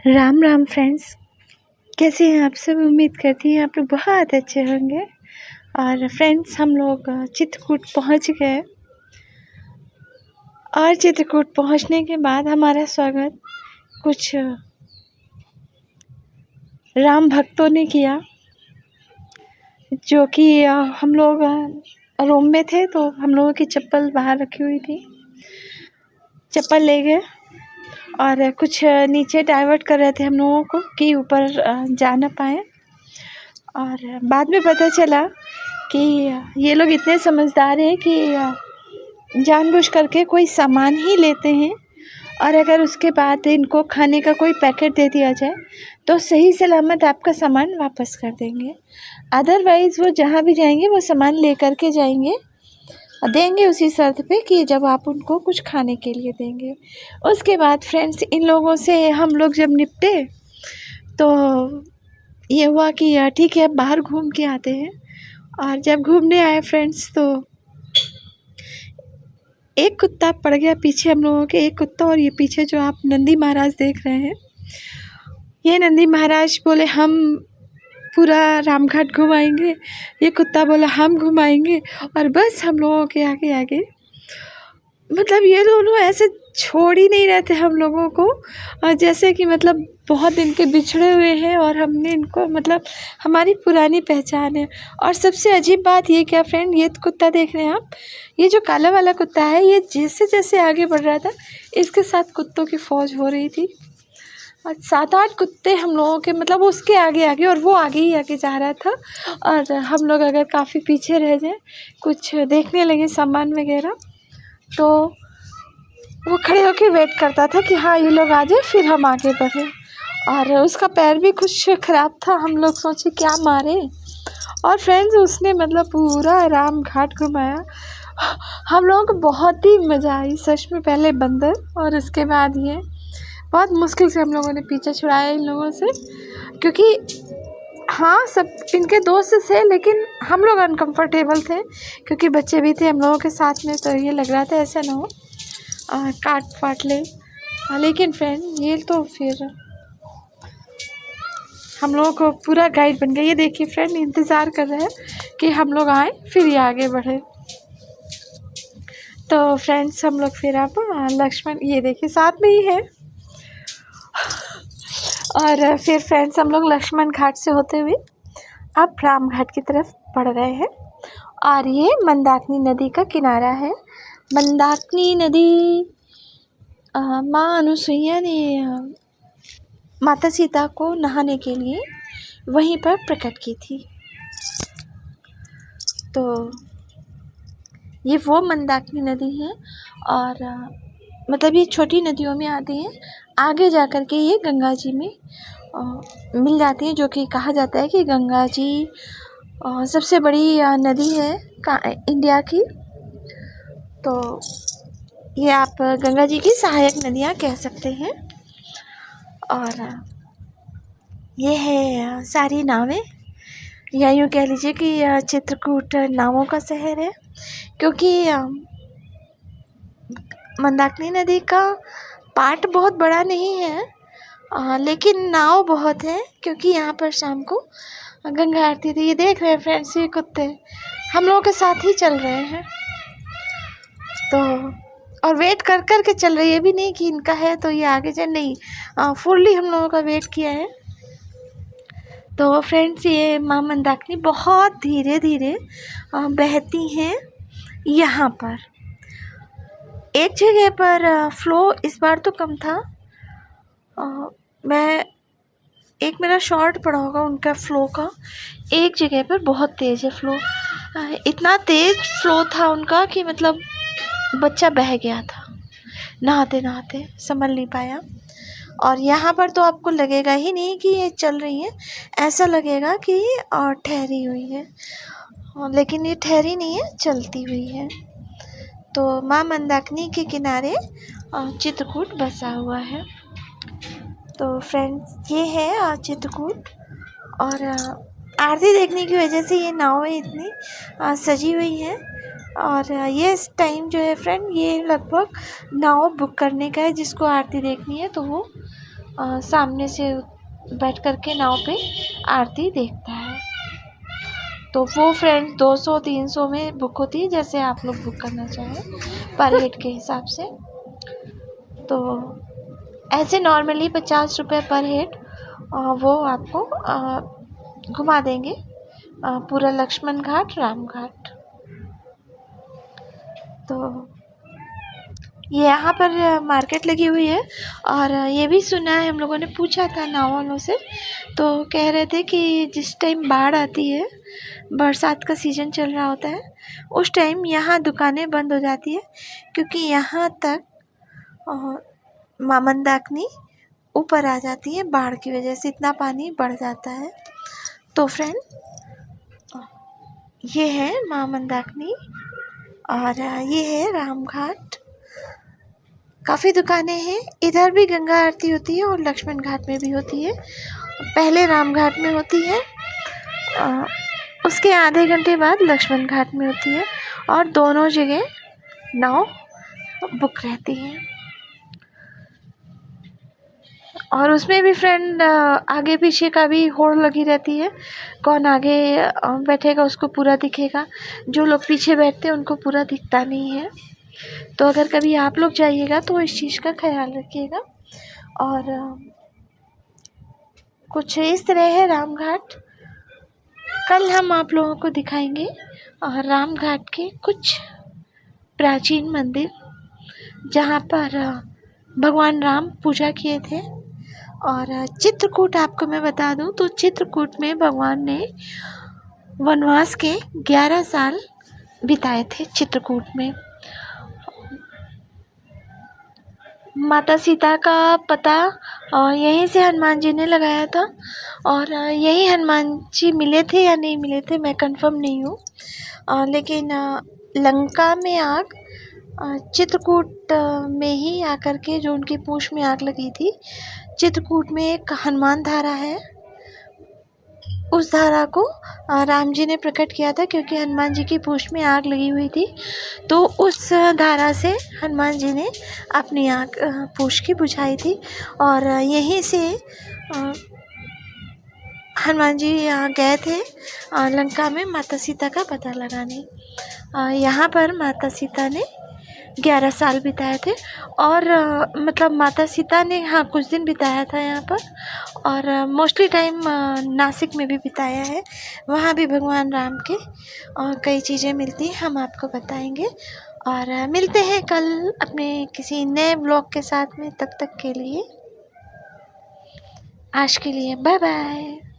Ram Ram friends, कैसे हैं आप सब। उम्मीद करती हैं आप लोग बहुत अच्छे होंगे। और फ्रेंड्स, हम लोग चित्रकूट पहुंच गए और चित्रकूट पहुंचने के बाद हमारा स्वागत कुछ राम भक्तों ने किया, जो कि हम लोग रूम में थे तो हम लोगों की चप्पल बाहर रखी हुई थी। चप्पल ले गए और कुछ नीचे डाइवर्ट कर रहे थे हम लोगों को कि ऊपर जा ना पाए। और बाद में पता चला कि ये लोग इतने समझदार हैं कि जानबूझ करके कोई सामान ही लेते हैं और अगर उसके बाद इनको खाने का कोई पैकेट दे दिया जाए तो सही सलामत आपका सामान वापस कर देंगे। अदरवाइज़ वो जहाँ भी जाएंगे वो सामान ले कर के जाएंगे, देंगे उसी शर्त पे कि जब आप उनको कुछ खाने के लिए देंगे। उसके बाद फ्रेंड्स, इन लोगों से हम लोग जब निपटे तो ये हुआ कि ठीक है बाहर घूम के आते हैं। और जब घूमने आए फ्रेंड्स तो एक कुत्ता पड़ गया पीछे हम लोगों के। एक कुत्ता, और ये पीछे जो आप नंदी महाराज देख रहे हैं, ये नंदी महाराज बोले हम पूरा रामघाट घुमाएंगे, ये कुत्ता बोला हम घुमाएंगे। और बस हम लोगों के आगे आगे मतलब ये दोनों ऐसे छोड़ ही नहीं रहे थे हम लोगों को, और जैसे कि मतलब बहुत दिन के बिछड़े हुए हैं और हमने इनको मतलब हमारी पुरानी पहचान है। और सबसे अजीब बात ये क्या फ्रेंड, ये कुत्ता देख रहे हैं आप, ये जो काला वाला कुत्ता है, ये जैसे जैसे आगे बढ़ रहा था इसके साथ कुत्तों की फ़ौज हो रही थी। और 7-8 कुत्ते हम लोगों के मतलब उसके आगे आगे, और वो आगे ही आगे जा रहा था। और हम लोग अगर काफ़ी पीछे रह जाए, कुछ देखने लगे सामान वगैरह, तो वो खड़े होकर वेट करता था कि हाँ ये लोग आ जाए फिर हम आगे बढ़ें। और उसका पैर भी कुछ ख़राब था, हम लोग सोचे क्या मारे। और फ्रेंड्स, उसने मतलब पूरा राम घाट घुमाया। हम लोगों को बहुत ही मज़ा आई सच में। पहले बंदर और उसके बाद ये बहुत मुश्किल से हम लोगों ने पीछे छुड़ाया इन लोगों से, क्योंकि हाँ सब इनके दोस्त थे लेकिन हम लोग अनकंफर्टेबल थे क्योंकि बच्चे भी थे हम लोगों के साथ में, तो ये लग रहा था ऐसा ना हो काट फाट ले। लेकिन फ्रेंड, ये तो फिर हम लोगों को पूरा गाइड बन गया। ये देखिए फ्रेंड, इंतज़ार कर रहे हैं कि हम लोग आए फिर ये आगे बढ़े। तो फ्रेंड्स, हम लोग फिर अब लक्ष्मण, ये देखिए साथ में ही है। और फिर फ्रेंड्स, हम लोग लक्ष्मण घाट से होते हुए अब राम घाट की तरफ बढ़ रहे हैं। और ये मंदाकिनी नदी का किनारा है। मंदाकिनी नदी माँ अनुसुईया ने माता सीता को नहाने के लिए वहीं पर प्रकट की थी। तो ये वो मंदाकिनी नदी है और मतलब ये छोटी नदियों में आती है, आगे जा कर के ये गंगा जी में मिल जाती है, जो कि कहा जाता है कि गंगा जी सबसे बड़ी नदी है इंडिया की। तो ये आप गंगा जी की सहायक नदियाँ कह सकते हैं। और ये है सारी नावें, या यूँ कह लीजिए कि चित्रकूट नावों का शहर है, क्योंकि मंदाकिनी नदी का पार्ट बहुत बड़ा नहीं है लेकिन नाव बहुत है, क्योंकि यहाँ पर शाम को गंगा आरती थी। ये देख रहे हैं फ्रेंड्स, ये कुत्ते हम लोगों के साथ ही चल रहे हैं। तो और वेट कर कर के चल रही है, ये भी नहीं कि इनका है तो ये आगे जाए, नहीं, फुल्ली हम लोगों का वेट किया है। तो फ्रेंड्स, ये माँ मंदाकिनी बहुत धीरे धीरे बहती हैं। यहाँ पर एक जगह पर फ्लो इस बार तो कम था, मैं एक मेरा शॉर्ट पड़ा होगा उनका फ़्लो का। एक जगह पर बहुत तेज़ है फ़्लो, इतना तेज़ फ़्लो था उनका कि मतलब बच्चा बह गया था, नहाते नहाते संभल नहीं पाया। और यहाँ पर तो आपको लगेगा ही नहीं कि ये चल रही है, ऐसा लगेगा कि ठहरी हुई है, लेकिन ये ठहरी नहीं है, चलती हुई है। तो माँ मंदाकिनी के किनारे चित्रकूट बसा हुआ है। तो फ्रेंड्स, ये है चित्रकूट। और आरती देखने की वजह से ये नावें इतनी सजी हुई हैं। और ये इस टाइम जो है फ्रेंड, ये लगभग नाव बुक करने का है, जिसको आरती देखनी है तो वो सामने से बैठ कर के नाव पे आरती देखता है। तो वो फ्रेंड 200-300 में बुक होती है, जैसे आप लोग बुक करना चाहें पर हेड के हिसाब से। तो ऐसे नॉर्मली 50 रुपये पर हेड वो आपको घुमा देंगे पूरा लक्ष्मण घाट, राम घाट। तो ये यहाँ पर मार्केट लगी हुई है। और ये भी सुना है, हम लोगों ने पूछा था नाव वालों से, तो कह रहे थे कि जिस टाइम बाढ़ आती है, बरसात का सीज़न चल रहा होता है, उस टाइम यहाँ दुकानें बंद हो जाती है, क्योंकि यहाँ तक मां मंदाकिनी ऊपर आ जाती है, बाढ़ की वजह से इतना पानी बढ़ जाता है। तो फ्रेंड, ये है मां मंदाकिनी और ये है राम घाट। काफ़ी दुकानें हैं, इधर भी गंगा आरती होती है और लक्ष्मण घाट में भी होती है। पहले राम घाट में होती है, उसके आधे घंटे बाद लक्ष्मण घाट में होती है, और दोनों जगह नाव बुक रहती है। और उसमें भी फ्रेंड आगे पीछे का भी होड़ लगी रहती है, कौन आगे बैठेगा उसको पूरा दिखेगा, जो लोग पीछे बैठते हैं उनको पूरा दिखता नहीं है। तो अगर कभी आप लोग जाइएगा तो इस चीज़ का ख्याल रखिएगा। और कुछ इस तरह है राम घाट। कल हम आप लोगों को दिखाएंगे राम घाट के कुछ प्राचीन मंदिर, जहाँ पर भगवान राम पूजा किए थे। और चित्रकूट आपको मैं बता दूं तो चित्रकूट में भगवान ने वनवास के 11 साल बिताए थे चित्रकूट में। माता सीता का पता यहीं से हनुमान जी ने लगाया था, और यही हनुमान जी मिले थे या नहीं मिले थे मैं कंफर्म नहीं हूँ, लेकिन लंका में आग चित्रकूट में ही आकर के जो उनकी पूंछ में आग लगी थी। चित्रकूट में एक हनुमान धारा है, उस धारा को राम जी ने प्रकट किया था, क्योंकि हनुमान जी की पूंछ में आग लगी हुई थी। तो उस धारा से हनुमान जी ने अपनी आग पूंछ की बुझाई थी, और यहीं से हनुमान जी गए थे लंका में माता सीता का पता लगाने। यहाँ पर माता सीता ने 11 साल बिताए थे, और मतलब माता सीता ने कुछ दिन बिताया था यहाँ पर, और मोस्टली टाइम नासिक में भी बिताया है। वहाँ भी भगवान राम के कई चीज़ें मिलती हैं, हम आपको बताएंगे। और मिलते हैं कल अपने किसी नए ब्लॉग के साथ में। तब तक के लिए आज के लिए बाय बाय।